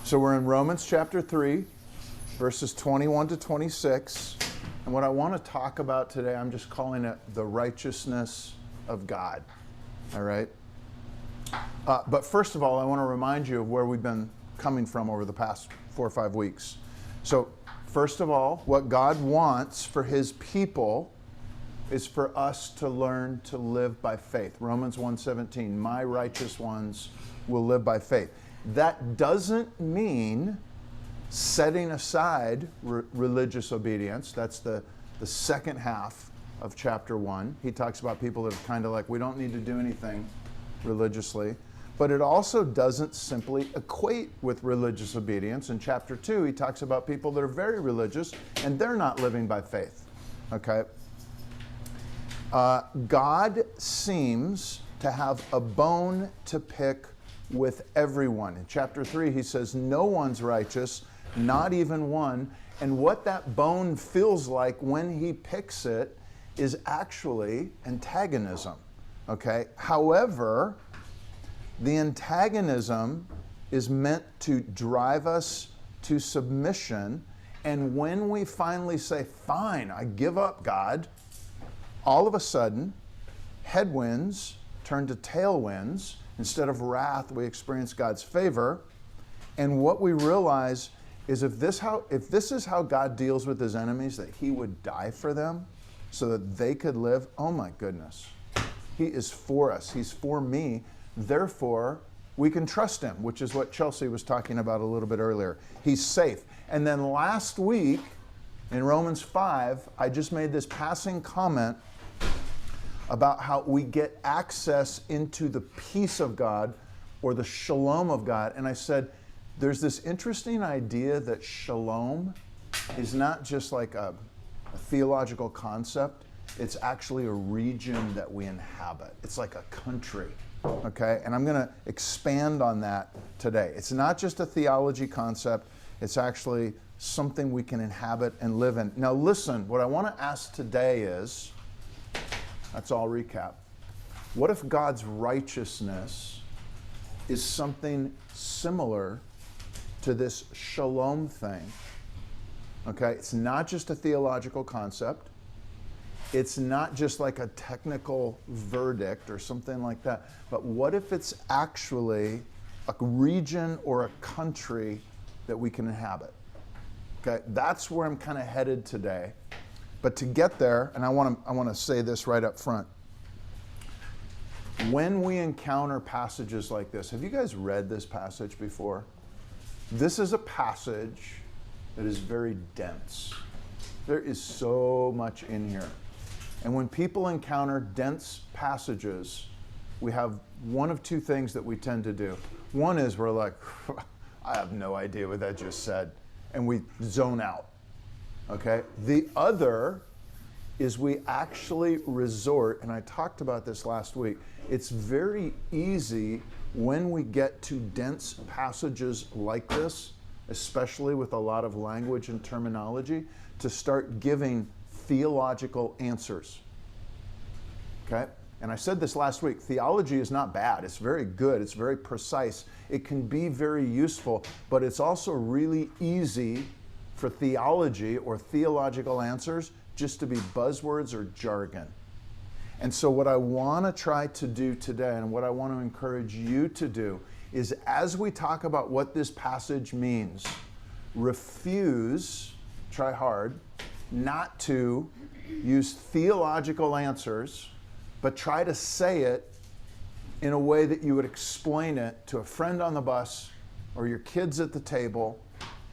So we're in Romans chapter 3, verses 21 to 26. And what I want to talk about today, I'm just calling it the righteousness of God. All right? But first of all, I want to remind you of where we've been coming from over the past 4 or 5 weeks. So first of all, what God wants for his people is for us to learn to live by faith. Romans 1:17, my righteous ones will live by faith. That doesn't mean setting aside religious obedience. That's the second half of chapter 1. He talks about people that are kind of like, we don't need to do anything religiously. But it also doesn't simply equate with religious obedience. In chapter 2, he talks about people that are very religious and they're not living by faith. Okay? God seems to have a bone to pick with everyone. In chapter 3, he says, no one's righteous, not even one. And what that bone feels like when he picks it is actually antagonism. Okay? However, the antagonism is meant to drive us to submission. And when we finally say, fine, I give up, God, all of a sudden, headwinds turn to tailwinds. Instead of wrath, we experience God's favor. And what we realize is if this is how God deals with his enemies, that he would die for them so that they could live, oh my goodness. He is for us. He's for me. Therefore, we can trust him, which is what Chelsea was talking about a little bit earlier. He's safe. And then last week, in Romans 5, I just made this passing comment about how we get access into the peace of God or the shalom of God. And I said, there's this interesting idea that shalom is not just like a theological concept. It's actually a region that we inhabit. It's like a country, okay? And I'm going to expand on that today. It's not just a theology concept. It's actually something we can inhabit and live in. Now listen, what I want to ask today is, that's all recap. What if God's righteousness is something similar to this shalom thing? Okay, it's not just a theological concept. It's not just like a technical verdict or something like that. But what if it's actually a region or a country that we can inhabit? Okay, that's where I'm kind of headed today. But to get there, and I want to say this right up front. When we encounter passages like this, have you guys read this passage before? This is a passage that is very dense. There is so much in here. And when people encounter dense passages, we have one of two things that we tend to do. One is we're like, I have no idea what that just said. And we zone out. Okay? The other is we actually resort, and I talked about this last week, it's very easy when we get to dense passages like this, especially with a lot of language and terminology, to start giving theological answers. Okay? And I said this last week, theology is not bad. It's very good. It's very precise. It can be very useful, but it's also really easy for theology or theological answers just to be buzzwords or jargon. And so what I want to try to do today, and what I want to encourage you to do, is as we talk about what this passage means, refuse, try hard, not to use theological answers, but try to say it in a way that you would explain it to a friend on the bus or your kids at the table,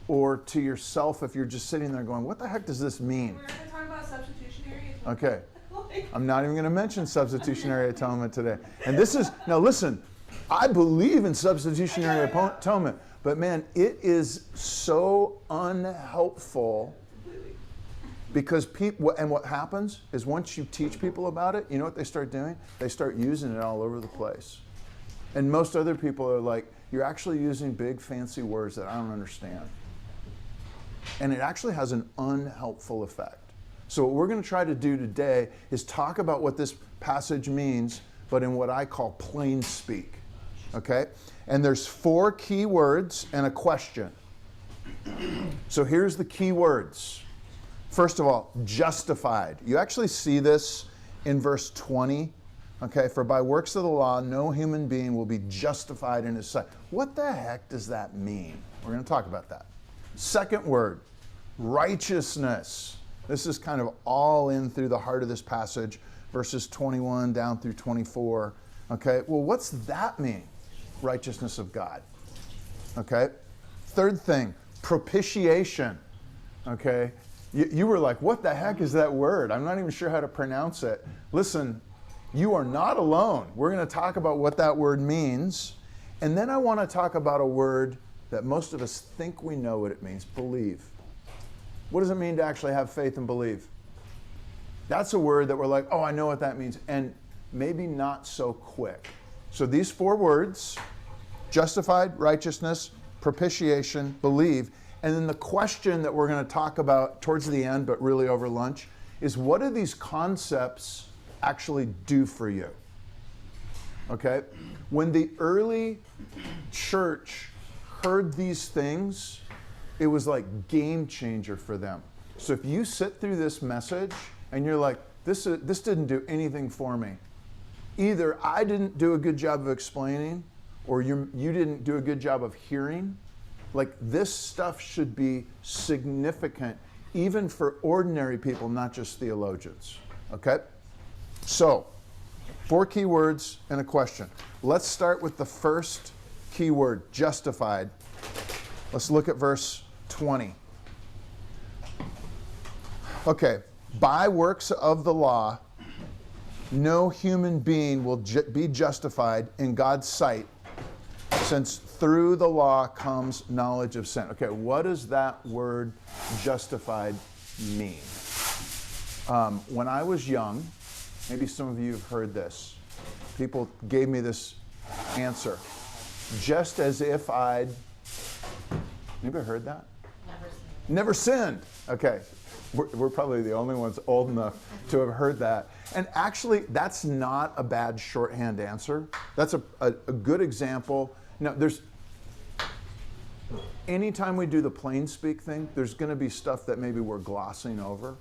or to yourself if you're just sitting there going, what the heck does this mean? We're going to talk about substitutionary atonement. Okay. I'm not even going to mention substitutionary atonement today. And this is, now listen, I believe in substitutionary atonement, but man, it is so unhelpful because people, and what happens is once you teach people about it, you know what they start doing? They start using it all over the place. And most other people are like, you're actually using big fancy words that I don't understand. And it actually has an unhelpful effect. So what we're going to try to do today is talk about what this passage means, but in what I call plain speak. Okay? And there's 4 key words and a question. So here's the key words. First of all, justified. You actually see this in verse 20. Okay, for by works of the law, no human being will be justified in his sight. What the heck does that mean? We're going to talk about that. Second word, righteousness. This is kind of all in through the heart of this passage, verses 21 down through 24. Okay, well, what's that mean? Righteousness of God. Okay, third thing, propitiation. Okay, you were like, what the heck is that word? I'm not even sure how to pronounce it. Listen, you are not alone. We're going to talk about what that word means. And then I want to talk about a word that most of us think we know what it means, believe. What does it mean to actually have faith and believe? That's a word that we're like, oh, I know what that means. And maybe not so quick. So these 4 words, justified, righteousness, propitiation, believe. And then the question that we're going to talk about towards the end, but really over lunch, is what do these concepts actually do for you? Okay? When the early church heard these things, it was like game changer for them. So if you sit through this message and you're like, this didn't do anything for me. Either I didn't do a good job of explaining, or you didn't do a good job of hearing. Like, this stuff should be significant, even for ordinary people, not just theologians. Okay? So, 4 key words and a question. Let's start with the first key word, justified. Let's look at verse 20. Okay, by works of the law, no human being will be justified in God's sight, since through the law comes knowledge of sin. Okay, what does that word justified mean? When I was young, maybe some of you have heard this. People gave me this answer. Just as if I'd... Anybody heard that? Never sinned. Okay. We're probably the only ones old enough to have heard that. And actually, that's not a bad shorthand answer. That's a good example. Now, anytime we do the plain speak thing, there's going to be stuff that maybe we're glossing over.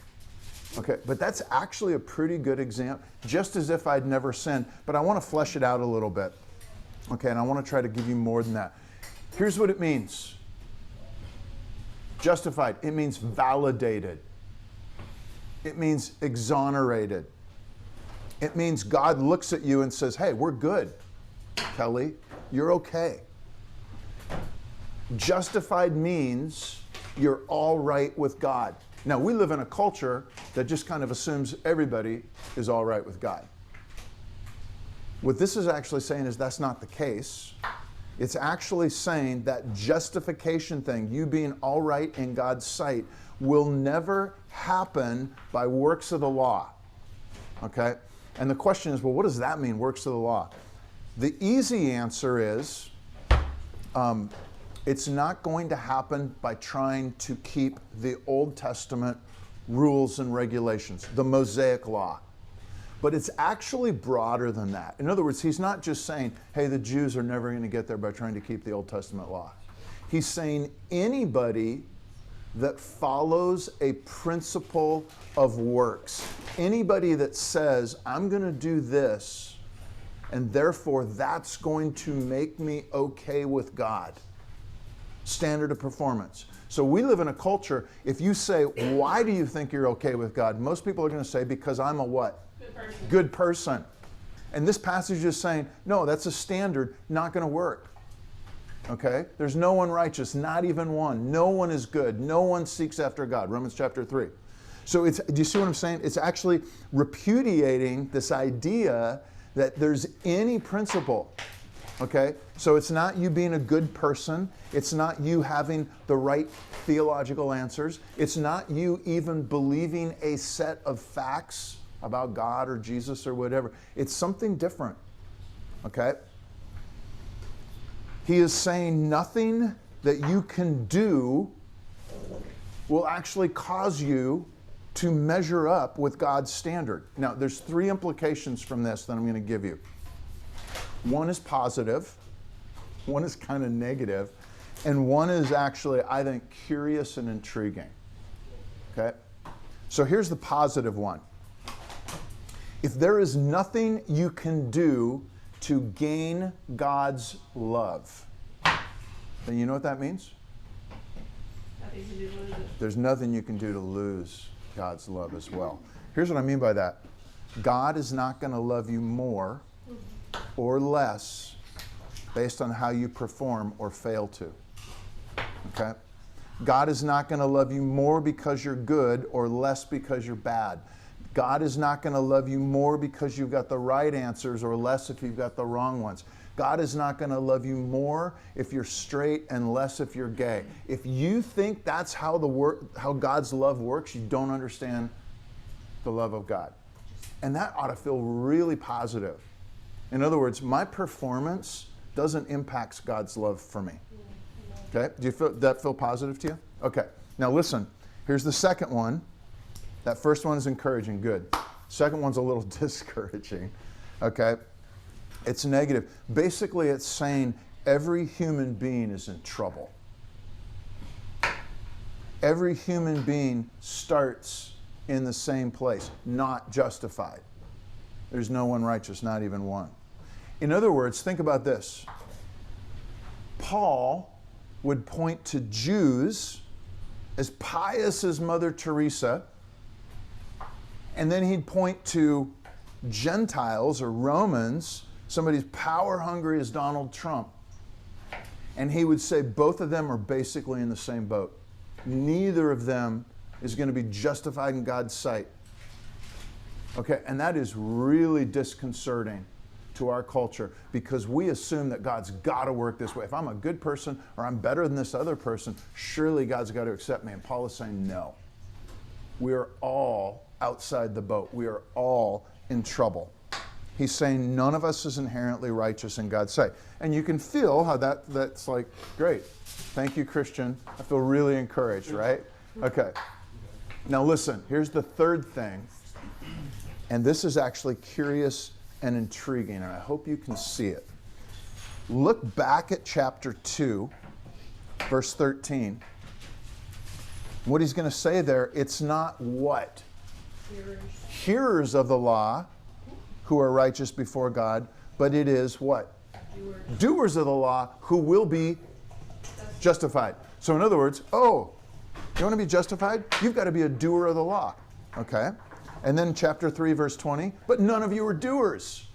Okay, but that's actually a pretty good example, just as if I'd never sinned. But I want to flesh it out a little bit. Okay, and I want to try to give you more than that. Here's what it means. Justified, it means validated. It means exonerated. It means God looks at you and says, hey, we're good, Kelly. You're okay. Justified means you're all right with God. Now, we live in a culture that just kind of assumes everybody is all right with God. What this is actually saying is that's not the case. It's actually saying that justification thing, you being all right in God's sight, will never happen by works of the law. Okay? And the question is, well, what does that mean, works of the law? The easy answer is, it's not going to happen by trying to keep the Old Testament rules and regulations, the Mosaic law. But it's actually broader than that. In other words, he's not just saying, hey, the Jews are never going to get there by trying to keep the Old Testament law. He's saying anybody that follows a principle of works, anybody that says, I'm going to do this, and therefore that's going to make me okay with God. Standard of performance. So we live in a culture, if you say, why do you think you're okay with God? Most people are going to say, because I'm a what? Good person. Good person. And this passage is saying, no, that's a standard, not going to work. Okay? There's no one righteous, not even one. No one is good. No one seeks after God. Romans chapter 3. So do you see what I'm saying? It's actually repudiating this idea that there's any principle. Okay? So it's not you being a good person. It's not you having the right theological answers. It's not you even believing a set of facts about God or Jesus or whatever. It's something different. Okay? He is saying nothing that you can do will actually cause you to measure up with God's standard. Now, there's 3 implications from this that I'm going to give you. One is positive. one is kind of negative, and one is actually, I think, curious and intriguing. Okay? So here's the positive one. If there is nothing you can do to gain God's love, then you know what that means? Nothing to do with it. There's nothing you can do to lose God's love as well. Here's what I mean by that. God is not going to love you more or less based on how you perform or fail to. Okay? God is not going to love you more because you're good or less because you're bad. God is not going to love you more because you've got the right answers or less if you've got the wrong ones. God is not going to love you more if you're straight and less if you're gay. If you think that's how God's love works, you don't understand the love of God. And that ought to feel really positive. In other words, my performance doesn't impact God's love for me. Okay? Do you feel positive to you? Okay. Now listen, here's the second one. That first one is encouraging, good. Second one's a little discouraging, okay? It's negative. Basically, it's saying every human being is in trouble. Every human being starts in the same place, not justified. There's no one righteous, not even one. In other words, think about this. Paul would point to Jews as pious as Mother Teresa, and then he'd point to Gentiles or Romans, somebody as power hungry as Donald Trump. And he would say both of them are basically in the same boat. Neither of them is going to be justified in God's sight. Okay, and that is really disconcerting to our culture because we assume that God's got to work this way. If I'm a good person or I'm better than this other person, surely God's got to accept me. And Paul is saying no. We are all outside the boat. We are all in trouble. He's saying none of us is inherently righteous in God's sight. And you can feel how that's like, great. Thank you, Christian. I feel really encouraged, right? Okay. Now listen, here's the third thing. And this is actually curious and intriguing, and I hope you can see it. Look back at chapter 2, verse 13. What he's going to say there, it's not what? Hearers of the law who are righteous before God, but it is what? Doers of the law who will be justified. So in other words, you want to be justified? You've got to be a doer of the law. Okay? And then chapter 3, verse 20, but none of you are doers.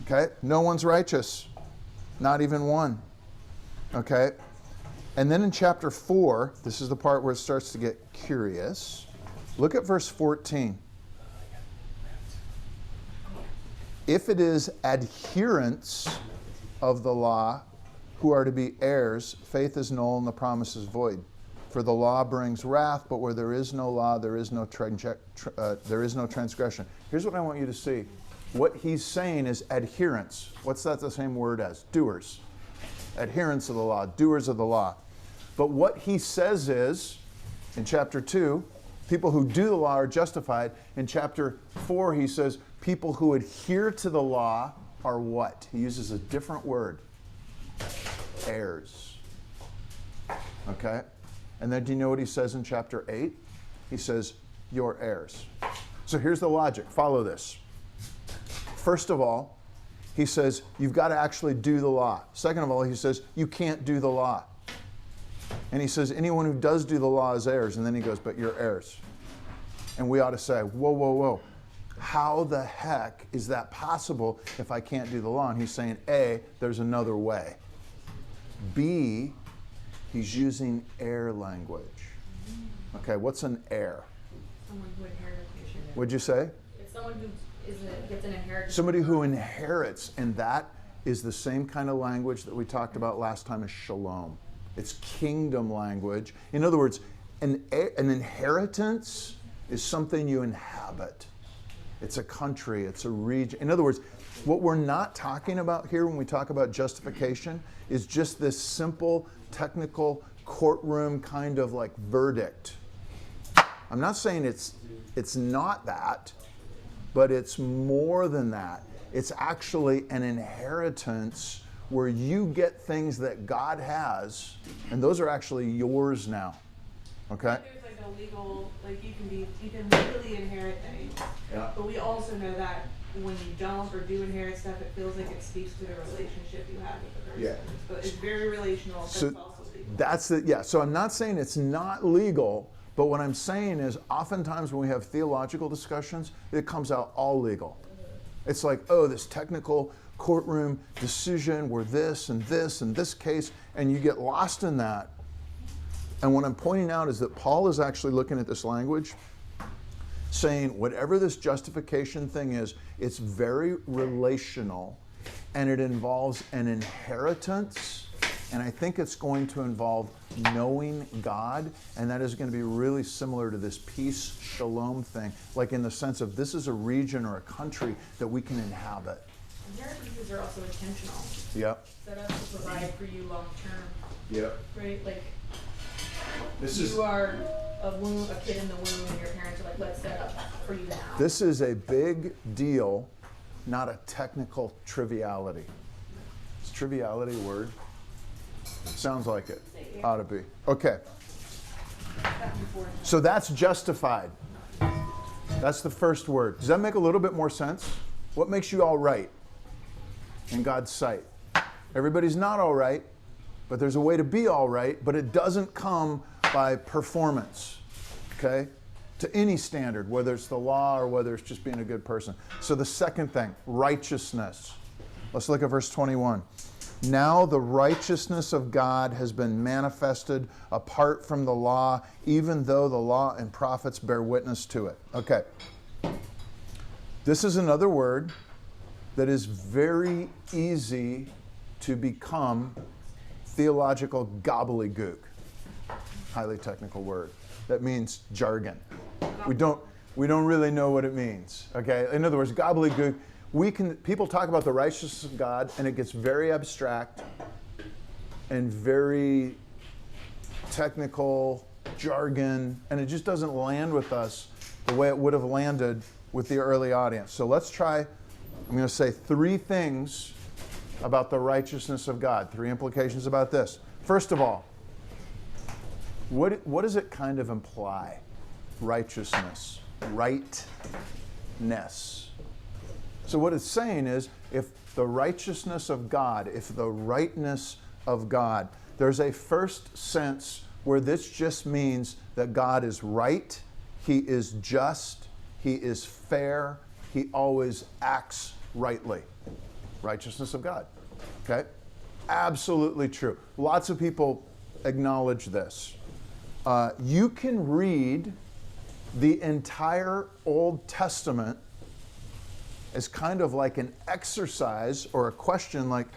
Okay? No one's righteous. Not even one. Okay? And then in chapter 4, this is the part where it starts to get curious. Look at verse 14. If it is adherents of the law who are to be heirs, faith is null and the promise is void. For the law brings wrath, but where there is no law, there is no transgression. Here's what I want you to see. What he's saying is adherents. What's that the same word as? Doers. Adherents of the law, doers of the law. But what he says is, in chapter 2, people who do the law are justified. In chapter 4, he says, people who adhere to the law are what? He uses a different word. Heirs. Okay? And then do you know what he says in chapter 8? He says, you're heirs. So here's the logic. Follow this. First of all, he says, you've got to actually do the law. Second of all, he says, you can't do the law. And he says, anyone who does do the law is heirs. And then he goes, but you're heirs. And we ought to say, whoa, whoa, whoa. How the heck is that possible if I can't do the law? And he's saying, A, there's another way. B, he's using heir language. Okay, what's an heir? Someone who inherits. What'd you say? It's someone who gets an inheritance. Somebody who inherits, and that is the same kind of language that we talked about last time as shalom. It's kingdom language. In other words, an inheritance is something you inhabit. It's a country, it's a region. In other words, what we're not talking about here when we talk about justification is just this simple, technical, courtroom kind of like verdict. I'm not saying it's not that, but it's more than that. It's actually an inheritance where you get things that God has, and those are actually yours now. Okay? There's like a legal, like you can legally inherit things. Yeah. But we also know that when you don't or do inherit stuff, it feels like it speaks to the relationship you have with the person. Yeah. But it's very relational, but So it's also legal. that's the, yeah. So I'm not saying it's not legal, but what I'm saying is oftentimes when we have theological discussions, it comes out all legal. It's like, oh, this technical courtroom decision where this and this and this case, and you get lost in that. And what I'm pointing out is that Paul is actually looking at this language saying whatever this justification thing is, it's very relational and it involves an inheritance, and I think it's going to involve knowing God, and that is going to be really similar to this peace, shalom thing, like in the sense of this is a region or a country that we can inhabit. Inheritances are also intentional. Yep. Set up to provide for you long term. Yep. Right? Like This you is are a kid in the womb, and your parents are like, let's set up for you now. this is a big deal, not a technical triviality. Is triviality a word? Sounds like it. Ought to be. Okay. So that's justified. That's the first word. Does that make a little bit more sense? What makes you all right in God's sight? Everybody's not all right, but there's a way to be all right, but it doesn't come by performance, okay? To any standard, whether it's the law or whether it's just being a good person. So the second thing, righteousness. Let's look at verse 21. Now the righteousness of God has been manifested apart from the law, even though the law and prophets bear witness to it. Okay. This is another word that is very easy to become theological gobbledygook. Highly technical word. That means jargon. We don't really know what it means. Okay? In other words, gobbledygook, people talk about the righteousness of God and it gets very abstract and very technical jargon, and it just doesn't land with us the way it would have landed with the early audience. So let's try, I'm going to say 3 things about the righteousness of God, 3 implications about this. First of all, what does it kind of imply? Righteousness, rightness. So what it's saying is, if the righteousness of God, if the rightness of God, there's a first sense where this just means that God is right, He is just, He is fair, He always acts rightly. Righteousness of God. Okay? Absolutely true. Lots of people acknowledge this. You can read the entire Old Testament as kind of like an exercise or a question like,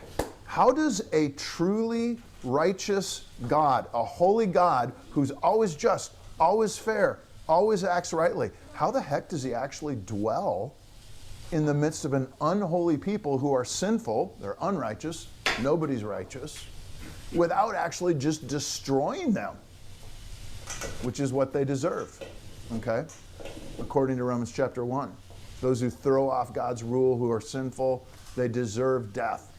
how does a truly righteous God, a holy God who's always just, always fair, always acts rightly, how the heck does He actually dwell in the midst of an unholy people who are sinful, they're unrighteous, nobody's righteous, without actually just destroying them, which is what they deserve, okay? According to Romans chapter 1. Those who throw off God's rule, who are sinful, they deserve death,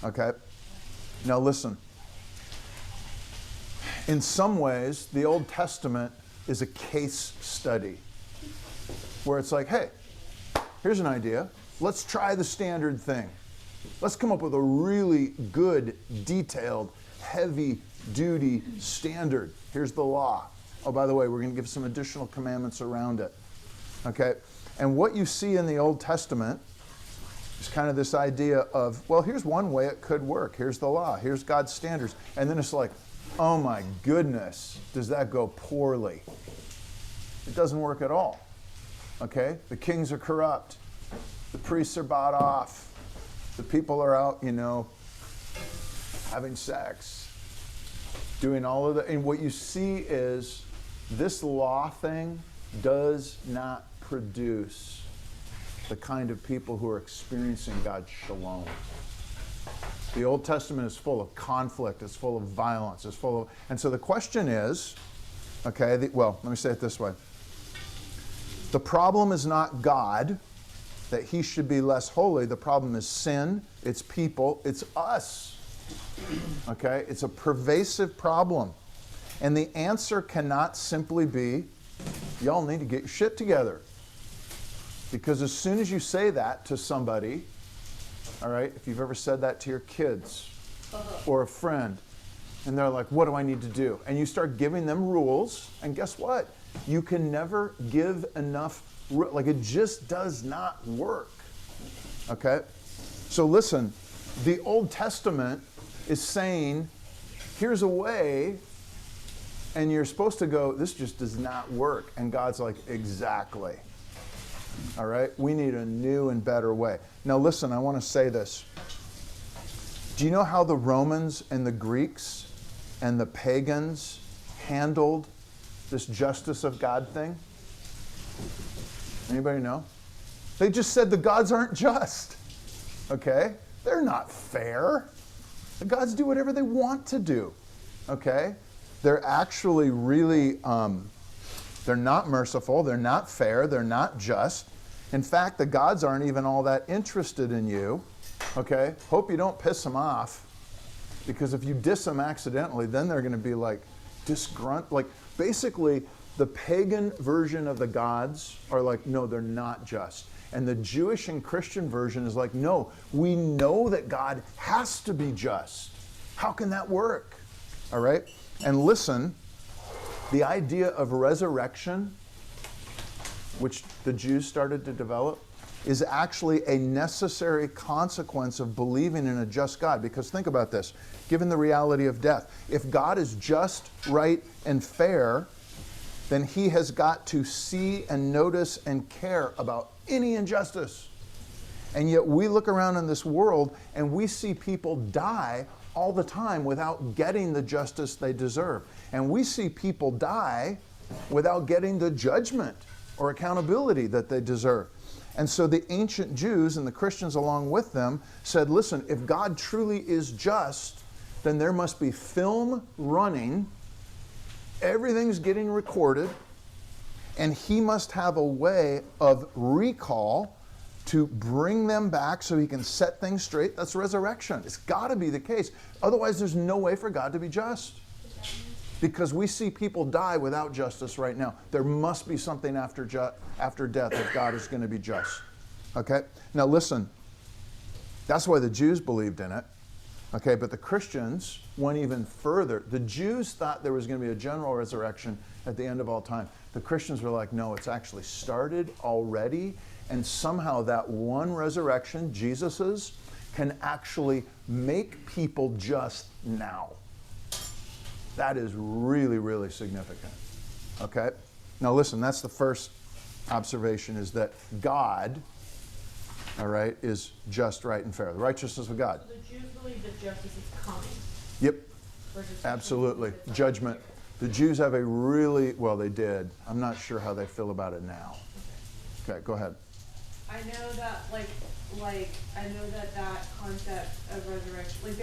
okay? Now listen. In some ways, the Old Testament is a case study where it's like, hey, here's an idea. Let's try the standard thing. Let's come up with a really good, detailed, heavy-duty standard. Here's the law. Oh, by the way, we're going to give some additional commandments around it. Okay? And what you see in the Old Testament is kind of this idea of, well, here's one way it could work. Here's the law. Here's God's standards. And then it's like, oh my goodness, does that go poorly? It doesn't work at all. Okay? The kings are corrupt. The priests are bought off. The people are out, having sex, doing all of that. And what you see is this law thing does not produce the kind of people who are experiencing God's shalom. The Old Testament is full of conflict, it's full of violence, it's full of... And so the question is, okay, let me say it this way. The problem is not God. that he should be less holy. The problem is sin, it's people, it's us. Okay? It's a pervasive problem. And the answer cannot simply be, y'all need to get your shit together. Because as soon as you say that to somebody, all right, if you've ever said that to your kids or a friend, and they're like, what do I need to do? And you start giving them rules, and guess what? You can never give enough, like it just does not work. Okay? So listen, the Old Testament is saying, here's a way, and you're supposed to go, this just does not work. And God's like, exactly. All right? We need a new and better way. Now listen, I want to say this. Do you know how the Romans and the Greeks and the pagans handled this justice of God thing? Anybody know? They just said the gods aren't just. Okay? They're not fair. The gods do whatever they want to do. Okay? They're actually really, they're not merciful, they're not fair, they're not just. In fact, the gods aren't even all that interested in you. Okay? Hope you don't piss them off. Because if you diss them accidentally, then they're going to be like disgruntled. Like basically, the pagan version of the gods are like, no, they're not just. And the Jewish and Christian version is like, no, we know that God has to be just. How can that work? All right? And listen, the idea of resurrection, which the Jews started to develop, is actually a necessary consequence of believing in a just God. Because think about this, given the reality of death, if God is just, right, and fair, then he has got to see and notice and care about any injustice. And yet we look around in this world and we see people die all the time without getting the justice they deserve. And we see people die without getting the judgment or accountability that they deserve. And so the ancient Jews and the Christians along with them said, listen, if God truly is just, then there must be film running, everything's getting recorded, and he must have a way of recall to bring them back so he can set things straight. That's resurrection. It's got to be the case. Otherwise, there's no way for God to be just. Because we see people die without justice right now. There must be something after death if God is going to be just. Okay? Now listen, that's why the Jews believed in it. Okay, but the Christians went even further. The Jews thought there was going to be a general resurrection at the end of all time. The Christians were like, no, it's actually started already, and somehow that one resurrection, Jesus's, can actually make people just now. That is really, really significant. Okay? Now listen, that's the first observation, is that God, all right, is just, right, and fair. The righteousness of God. So the Jews believe that justice is coming. Yep. Absolutely. Judgment. The Jews have a really, well, they did. I'm not sure how they feel about it now. Okay, go ahead. I know that, I know that concept of resurrection, like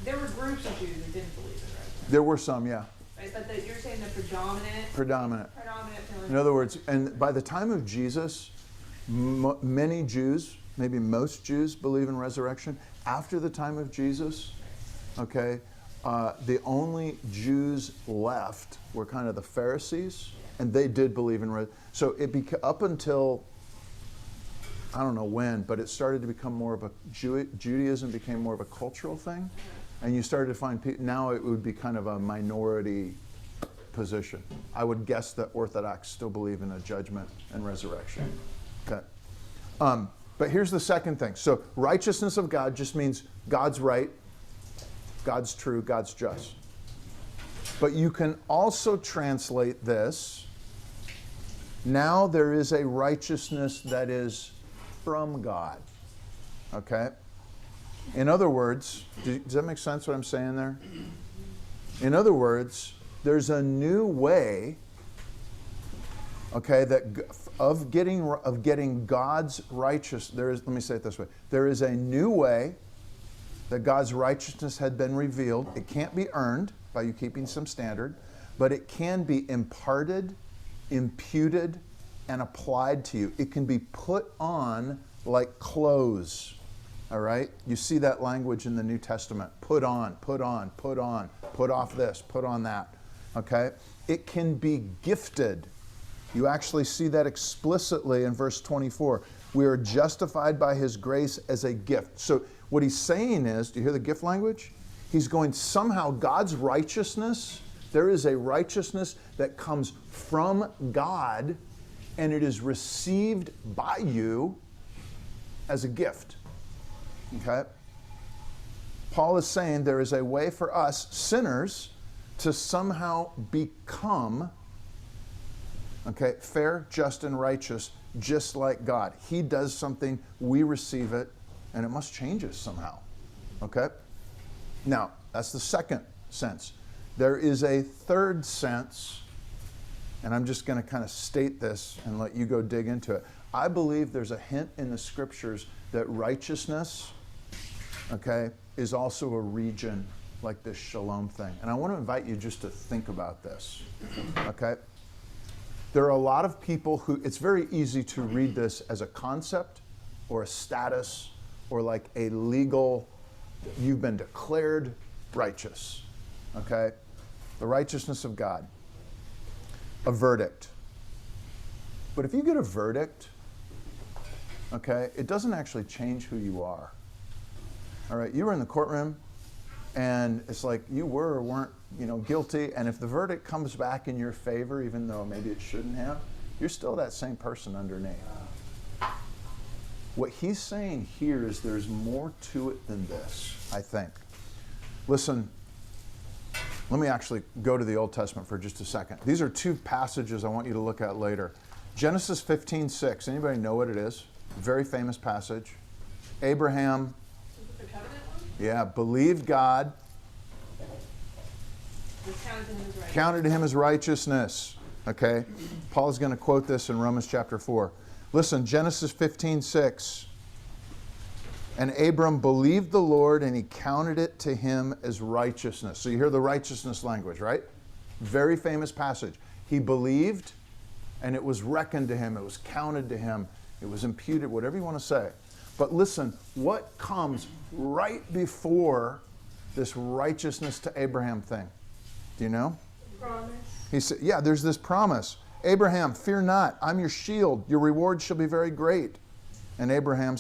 there were groups of Jews that didn't believe in resurrection. There were some, yeah. Right, but you're saying the predominant. Predominant. In other words, and by the time of Jesus, many Jews, maybe most Jews, believe in resurrection. After the time of Jesus, okay, the only Jews left were kind of the Pharisees, and they did believe in resurrection. So up until, I don't know when, but it started to become more of a, Judaism became more of a cultural thing, and you started to find people, now it would be kind of a minority position. I would guess that Orthodox still believe in a judgment and resurrection. Okay. But here's the second thing. So righteousness of God just means God's right, God's true, God's just. But you can also translate this, now there is a righteousness that is from God. Okay? In other words, does that make sense what I'm saying there? In other words, there's a new way, okay, that of getting God's righteous. Let me say it this way. There is a new way that God's righteousness had been revealed. It can't be earned by you keeping some standard, but it can be imparted, imputed, and applied to you. It can be put on like clothes. All right? You see that language in the New Testament. Put on, put on, put on, put off this, put on that. Okay? It can be gifted. You actually see that explicitly in verse 24. We are justified by his grace as a gift. So what he's saying is, do you hear the gift language? He's going, somehow God's righteousness, there is a righteousness that comes from God, and it is received by you as a gift. Okay? Paul is saying there is a way for us, sinners, to somehow become, okay, fair, just, and righteous, just like God. He does something, we receive it, and it must change us somehow. Okay? Now, that's the second sense. There is a third sense, and I'm just going to kind of state this and let you go dig into it. I believe there's a hint in the scriptures that righteousness, okay, is also a region like this shalom thing. And I want to invite you just to think about this, okay? There are a lot of people who, it's very easy to read this as a concept or a status or like a legal, you've been declared righteous, okay? The righteousness of God. A verdict. But if you get a verdict, okay, it doesn't actually change who you are. All right, you were in the courtroom, and it's like you were or weren't, guilty, and if the verdict comes back in your favor, even though maybe it shouldn't have, you're still that same person underneath. What he's saying here is there's more to it than this, I think. Listen, let me actually go to the Old Testament for just a second. These are two passages I want you to look at later. Genesis 15:6. Anybody know what it is? Very famous passage. Abraham, The covenant one? yeah, believed God, Was counted to him as right. counted to him as righteousness. Okay? Paul is going to quote this in Romans chapter 4. Listen, Genesis 15:6. And Abram believed the Lord, and he counted it to him as righteousness. So you hear the righteousness language, right? Very famous passage. He believed, and it was reckoned to him. It was counted to him. It was imputed, whatever you want to say. But listen, what comes right before this righteousness to Abraham thing? Do you know? Promise. He said, yeah, there's this promise. Abraham, fear not. I'm your shield. Your reward shall be very great. And Abram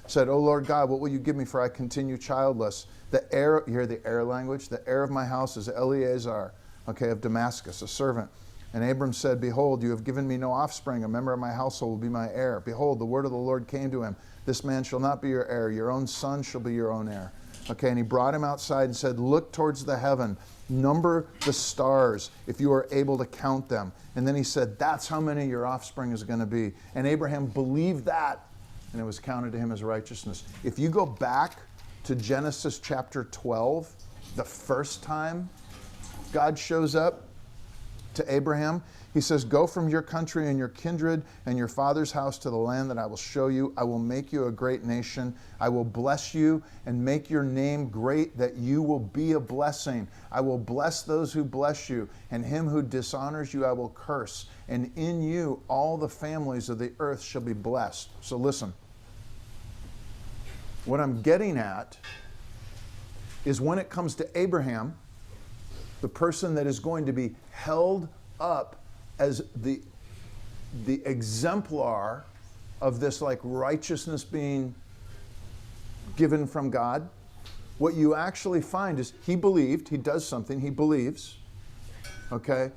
said, O Lord God, what will you give me, for I continue childless? The heir, you hear the heir language? The heir of my house is Eleazar, okay, of Damascus, a servant. And Abram said, behold, you have given me no offspring. A member of my household will be my heir. Behold, the word of the Lord came to him. This man shall not be your heir. Your own son shall be your own heir. Okay, and he brought him outside and said, look towards the heaven. Number the stars, if you are able to count them. And then he said, that's how many your offspring is going to be. And Abraham believed that, and it was counted to him as righteousness. If you go back to Genesis chapter 12, the first time God shows up to Abraham, he says, go from your country and your kindred and your father's house to the land that I will show you. I will make you a great nation. I will bless you and make your name great, that you will be a blessing. I will bless those who bless you, and him who dishonors you I will curse. And in you all the families of the earth shall be blessed. So listen, what I'm getting at is when it comes to Abraham, the person that is going to be held up as the exemplar of this like righteousness being given from God, what you actually find is he believed, he does something, he believes, okay,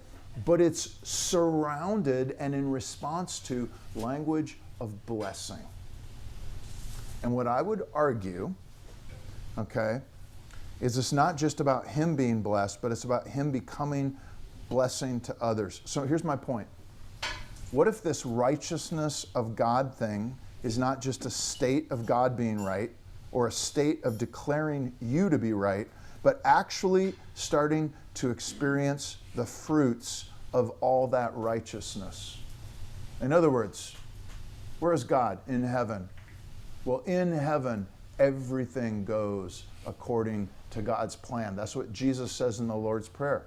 but it's surrounded and in response to language of blessing. And what I would argue, okay, is it's not just about him being blessed, but it's about him becoming blessing to others. So here's my point. What if this righteousness of God thing is not just a state of God being right or a state of declaring you to be right, but actually starting to experience the fruits of all that righteousness? In other words, where is God? In heaven. Well, in heaven, everything goes according to God's plan. That's what Jesus says in the Lord's Prayer.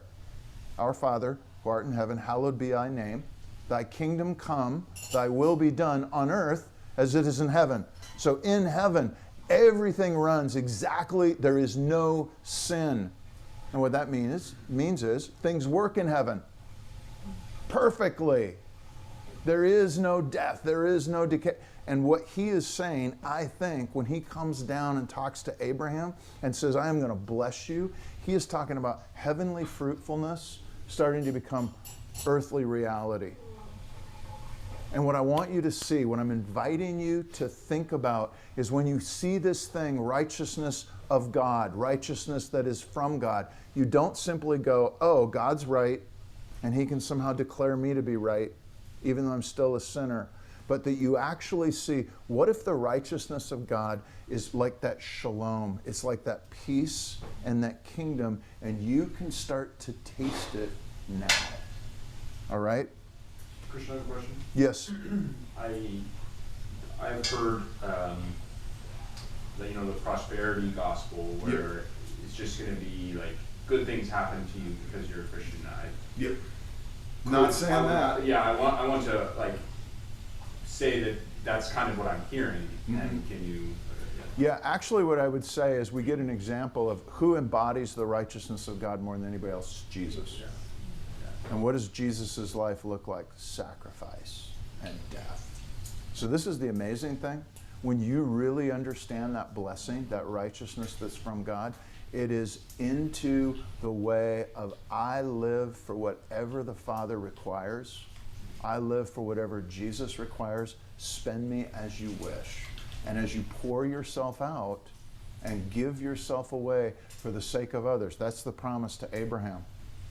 Our Father, who art in heaven, hallowed be thy name. Thy kingdom come, thy will be done on earth as it is in heaven. So in heaven, everything runs exactly, there is no sin. And what that means is things work in heaven perfectly. There is no death, there is no decay. And what he is saying, I think, when he comes down and talks to Abraham and says, I am going to bless you, he is talking about heavenly fruitfulness starting to become earthly reality. And what I want you to see, what I'm inviting you to think about, is when you see this thing, righteousness of God, righteousness that is from God, you don't simply go, oh, God's right, and he can somehow declare me to be right, even though I'm still a sinner. But that you actually see, what if the righteousness of God is like that shalom? It's like that peace and that kingdom, and you can start to taste it now. All right? Christian, I have a question. Yes. I've heard that, the prosperity gospel, where it's just going to be like good things happen to you because you're a Christian. Yep. Not saying that. Yeah, I want to say that that's kind of what I'm hearing. Mm-hmm. And can you? Yeah, actually, what I would say is we get an example of who embodies the righteousness of God more than anybody else. Jesus. Yeah. And what does Jesus' life look like? Sacrifice and death. So this is the amazing thing. When you really understand that blessing, that righteousness that's from God, it is into the way of I live for whatever the Father requires. I live for whatever Jesus requires. Spend me as you wish. And as you pour yourself out and give yourself away for the sake of others, that's the promise to Abraham.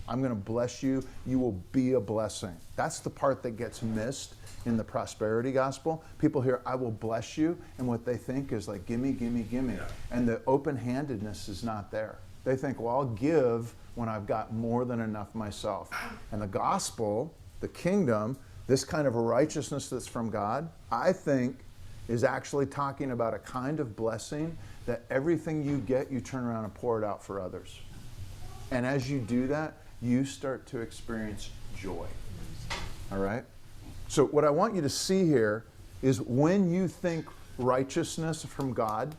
I'm going to bless you. You will be a blessing. That's the part that gets missed in the prosperity gospel. People hear, I will bless you, and what they think is like, gimme, gimme, gimme. Yeah. And the open-handedness is not there. They think, well, I'll give when I've got more than enough myself. And the gospel, the kingdom, this kind of a righteousness that's from God, I think is actually talking about a kind of blessing that everything you get, you turn around and pour it out for others. And as you do that, you start to experience joy. All right? So what I want you to see here is when you think righteousness from God,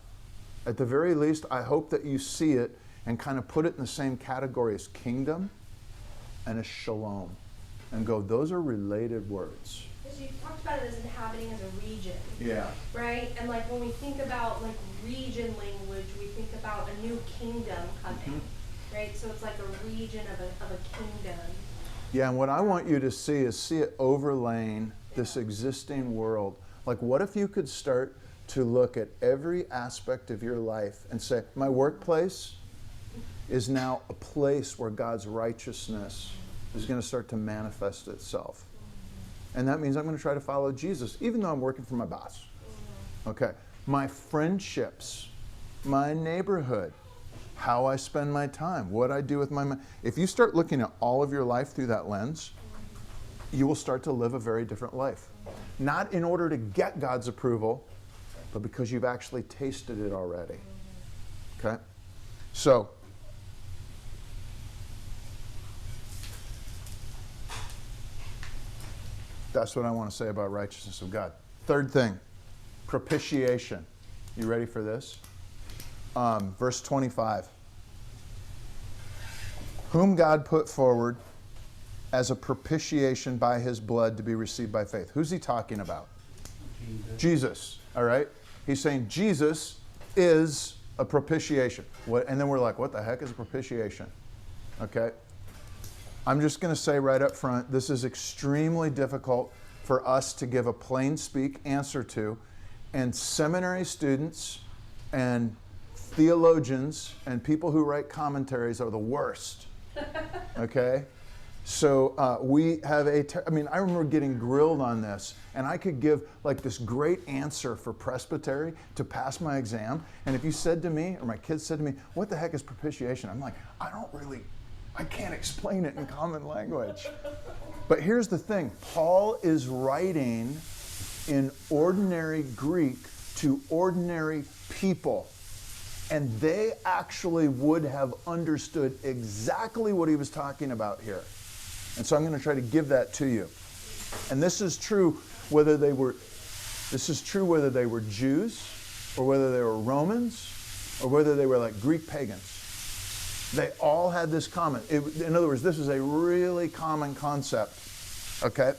at the very least, I hope that you see it and kind of put it in the same category as kingdom and as shalom. And go, those are related words. Because you talked about it as inhabiting as a region. Yeah. Right? And like when we think about like region language, we think about a new kingdom coming. Mm-hmm. Right? So it's like a region of a kingdom. Yeah, and what I want you to see it overlaying this existing world. Like, what if you could start to look at every aspect of your life and say, my workplace is now a place where God's righteousness is going to start to manifest itself. And that means I'm going to try to follow Jesus, even though I'm working for my boss. Okay. My friendships, my neighborhood, how I spend my time, what I do with my mind. If you start looking at all of your life through that lens, you will start to live a very different life. Not in order to get God's approval, but because you've actually tasted it already. Okay? So, that's what I want to say about righteousness of God. Third thing, propitiation. You ready for this? Verse 25. Whom God put forward as a propitiation by his blood to be received by faith. Who's he talking about? Jesus. All right? He's saying Jesus is a propitiation. And then we're like, what the heck is a propitiation? Okay? I'm just going to say right up front, this is extremely difficult for us to give a plain speak answer to. And seminary students and theologians and people who write commentaries are the worst. Okay? So we have I remember getting grilled on this, and I could give like this great answer for presbytery to pass my exam. And if you said to me, or my kids said to me, what the heck is propitiation? I'm like, I can't explain it in common language. But here's the thing. Paul is writing in ordinary Greek to ordinary people. And they actually would have understood exactly what he was talking about here. And so I'm going to try to give that to you. And this is true whether they were This is true whether they were Jews or whether they were Romans or whether they were like Greek pagans. They all had this common. In other words, this is a really common concept. Okay?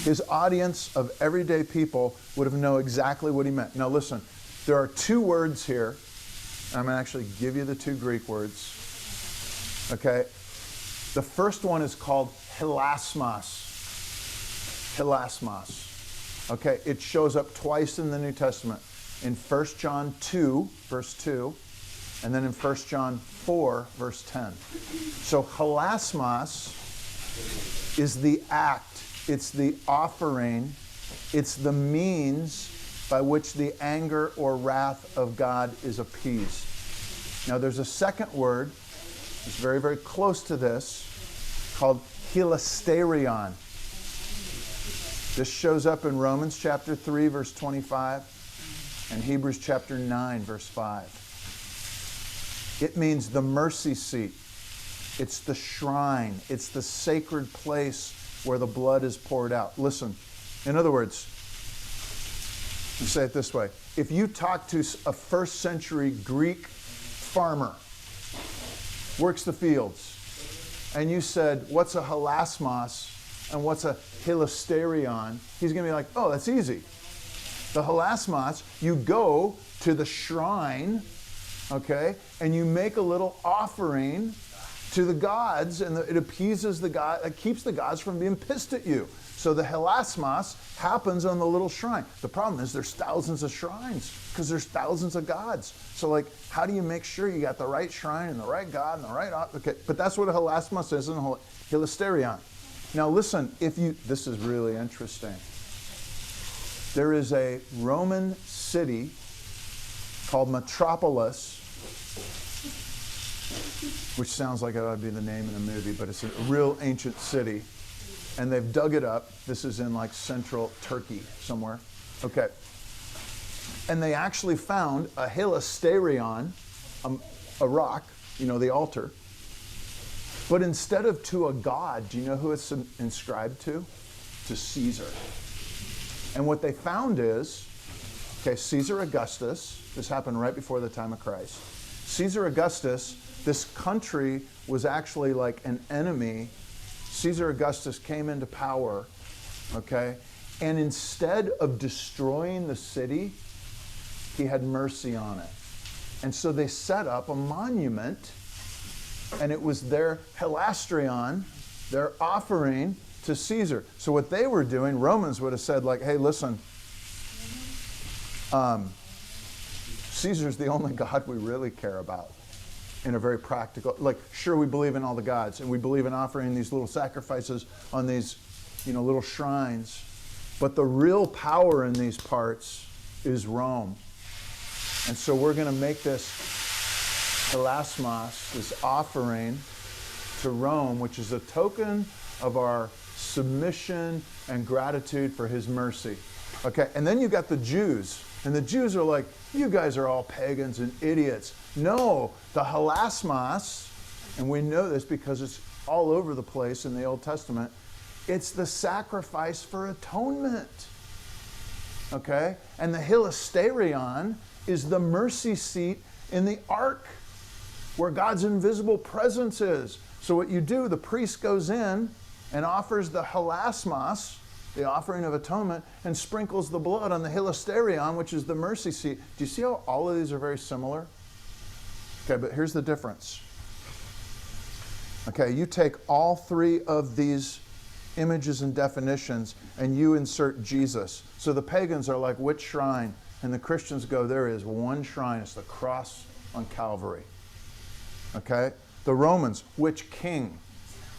His audience of everyday people would have known exactly what he meant. Now listen, there are two words here. I'm going to actually give you the two Greek words. Okay? The first one is called hilasmos. Hilasmos. Okay? It shows up twice in the New Testament. In 1 John 2, verse 2, and then in 1 John 4, verse 10. So hilasmos is the act, it's the offering, it's the means by which the anger or wrath of God is appeased. Now there's a second word, it's very, very close to this, called hilasterion. This shows up in Romans chapter 3, verse 25, and Hebrews chapter 9, verse 5. It means the mercy seat. It's the shrine. It's the sacred place where the blood is poured out. Listen, in other words, you say it this way. If you talk to a first century Greek farmer, works the fields, and you said, what's a hilasmos and what's a hilasterion? He's going to be like, oh, that's easy. The hilasmos, you go to the shrine, okay, and you make a little offering to the gods, and it appeases the god, it keeps the gods from being pissed at you. So the hilasmos happens on the little shrine. The problem is there's thousands of shrines because there's thousands of gods. So like, how do you make sure you got the right shrine and the right god and the right, okay, but that's what a hilasmos is and a hilasterion. Now listen, this is really interesting. There is a Roman city called Metropolis, which sounds like it ought to be the name in a movie, but it's a real ancient city. And they've dug it up. This is in like central Turkey somewhere. Okay. And they actually found a hilasterion, a rock, the altar. But instead of to a god, do you know who it's inscribed to? To Caesar. And what they found is, Caesar Augustus, this happened right before the time of Christ. Caesar Augustus, this country was actually like an enemy. Caesar Augustus came into power, and instead of destroying the city, he had mercy on it. And so they set up a monument, and it was their hilasterion, their offering to Caesar. So what they were doing, Romans would have said like, hey, listen, Caesar's the only God we really care about in a very practical, like, sure, we believe in all the gods and we believe in offering these little sacrifices on these, little shrines. But the real power in these parts is Rome. And so we're going to make this hilasmos, this offering to Rome, which is a token of our submission and gratitude for his mercy. Okay, and then you got the Jews. And the Jews are like, you guys are all pagans and idiots. No, the hilasmos, and we know this because it's all over the place in the Old Testament, it's the sacrifice for atonement. Okay? And the hilasterion is the mercy seat in the ark where God's invisible presence is. So what you do, the priest goes in and offers the hilasmos, the offering of atonement, and sprinkles the blood on the hilasterion, which is the mercy seat. Do you see how all of these are very similar? Okay, but here's the difference. Okay, you take all three of these images and definitions and you insert Jesus. So the pagans are like, which shrine? And the Christians go, there is one shrine. It's the cross on Calvary. Okay? The Romans, which king?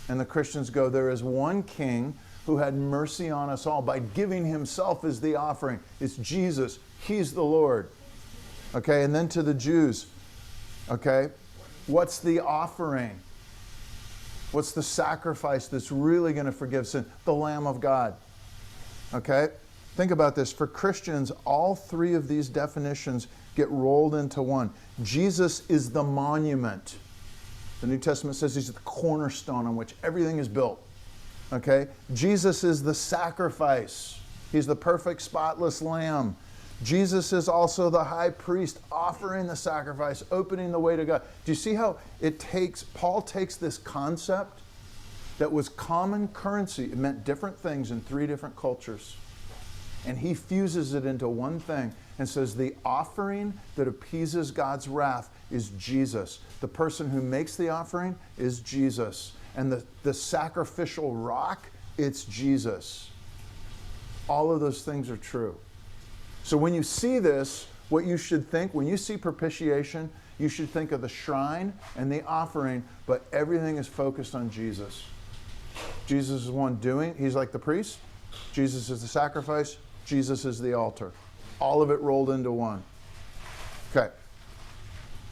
And the Christians go, there is one king who had mercy on us all by giving himself as the offering. It's Jesus. He's the Lord. Okay, and then to the Jews, okay, what's the offering? What's the sacrifice that's really going to forgive sin? The Lamb of God. Okay? Think about this. For Christians, all three of these definitions get rolled into one. Jesus is the monument. The New Testament says he's the cornerstone on which everything is built. Okay? Jesus is the sacrifice. He's the perfect, spotless lamb. Jesus is also the high priest, offering the sacrifice, opening the way to God. Do you see how Paul takes this concept that was common currency, it meant different things in 3 different cultures, and he fuses it into one thing and says the offering that appeases God's wrath is Jesus. The person who makes the offering is Jesus. And the sacrificial rock, it's Jesus. All of those things are true. So when you see this, what you should think, when you see propitiation, you should think of the shrine and the offering, but everything is focused on Jesus. Jesus is the one doing, he's like the priest. Jesus is the sacrifice. Jesus is the altar. All of it rolled into one. Okay.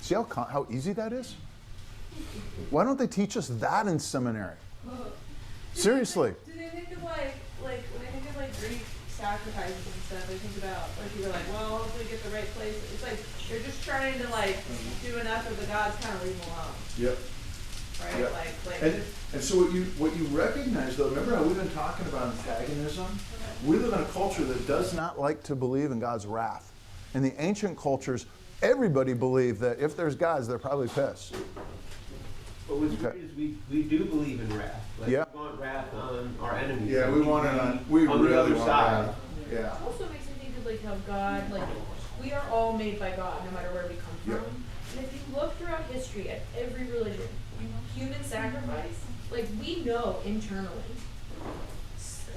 See how easy that is? Why don't they teach us that in seminary? Seriously. Do they think of like when they think of like Greek sacrifices and stuff, they think about like people are like, well, hopefully get the right place. It's like they're just trying to like do enough of the gods, kind of leave them alone. Yep. Right? Yep. And so what you recognize though, remember how we've been talking about antagonism? We live in a culture that does not like to believe in God's wrath. In the ancient cultures, everybody believed that if there's gods, they're probably pissed. But what's great is we do believe in wrath. Like Yeah. we want wrath on our enemies. Yeah, we want it on. We On really the other want side. wrath. Yeah. It also makes me think of like how God, like we are all made by God, no matter where we come from. Yep. And if you look throughout history at every religion, human sacrifice, like we know internally,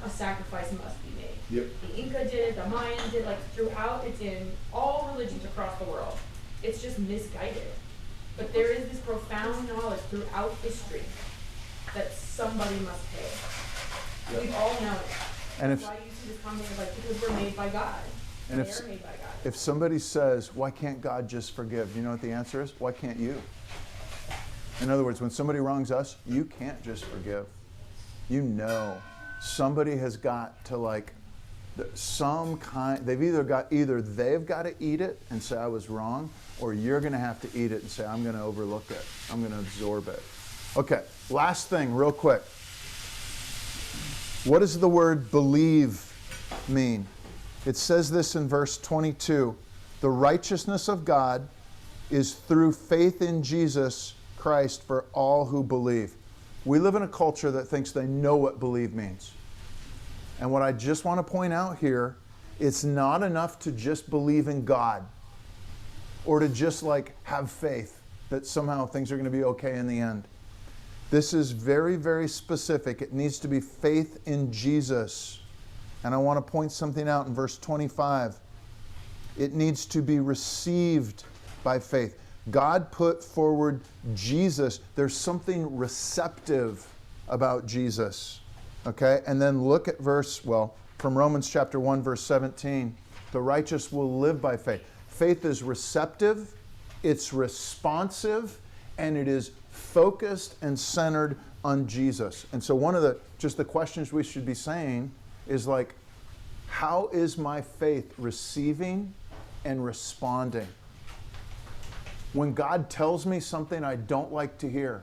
a sacrifice must be made. Yep. The Inca did it, the Mayans did, like throughout, it's in all religions across the world. It's just misguided. But there is this profound knowledge throughout history that somebody must pay. Yep. We've all known it. And That's why you see this comment of like, because we're made by God. And They're made by God. if somebody says, why can't God just forgive? You know what the answer is? Why can't you? In other words, when somebody wrongs us, you can't just forgive. You know, somebody has got to like some kind, either they've got to eat it and say I was wrong, or you're going to have to eat it and say I'm going to overlook it. I'm going to absorb it. Okay, last thing real quick. What does the word believe mean? It says this in verse 22. The righteousness of God is through faith in Jesus Christ for all who believe. We live in a culture that thinks they know what believe means. And what I just want to point out here, it's not enough to just believe in God or to just like have faith that somehow things are going to be okay in the end. This is very, very specific. It needs to be faith in Jesus. And I want to point something out in verse 25. It needs to be received by faith. God put forward Jesus. There's something receptive about Jesus. Okay? And then look at from Romans chapter 1, verse 17. The righteous will live by faith. Faith is receptive, it's responsive, and it is focused and centered on Jesus. And so one of the questions we should be saying is like, how is my faith receiving and responding? When God tells me something I don't like to hear,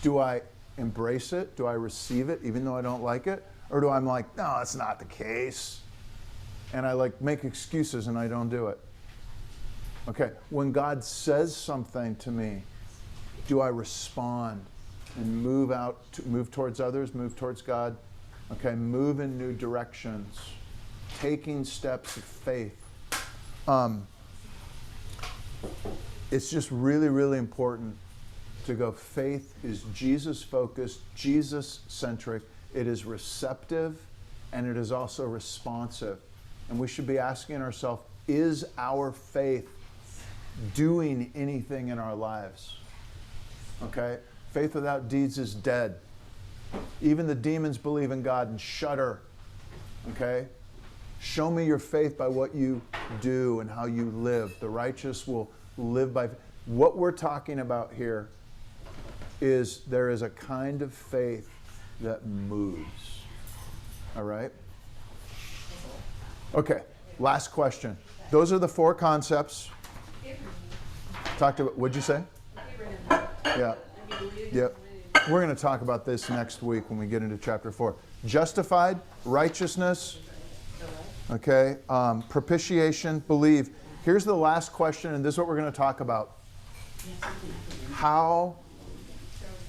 do I embrace it? Do I receive it even though I don't like it? Or do I'm like, no, that's not the case. And I like make excuses and I don't do it. Okay, when God says something to me, do I respond and move towards others, move towards God? Okay, move in new directions, taking steps of faith. It's just really, really important to go, faith is Jesus-focused, Jesus-centric. It is receptive, and it is also responsive. And we should be asking ourselves, is our faith doing anything in our lives? Okay? Faith without deeds is dead. Even the demons believe in God and shudder. Okay? Show me your faith by what you do and how you live. The righteous will live by faith. What we're talking about here is there is a kind of faith that moves. All right? Okay, last question. Those are the 4 concepts. Talked about, what'd you say? Yeah. Yep. We're going to talk about this next week when we get into chapter 4. Justified, righteousness, Okay, propitiation, believe. Here's the last question, and this is what we're going to talk about. How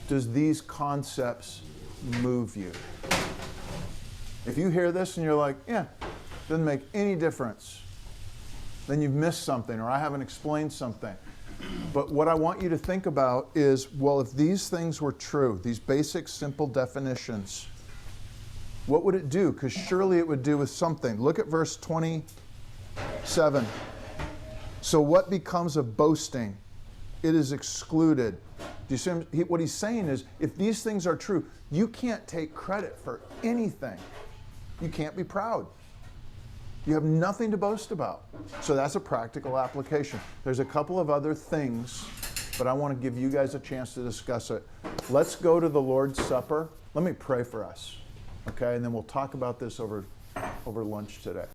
does these concepts move you? If you hear this and you're like, yeah, doesn't make any difference, then you've missed something, or I haven't explained something. But what I want you to think about is, well, if these things were true, these basic, simple definitions, what would it do? Because surely it would do with something. Look at verse 27. So what becomes of boasting? It is excluded. Do you see what he's saying is, if these things are true, you can't take credit for anything. You can't be proud. You have nothing to boast about. So that's a practical application. There's a couple of other things, but I want to give you guys a chance to discuss it. Let's go to the Lord's Supper. Let me pray for us, okay? And then we'll talk about this over lunch today.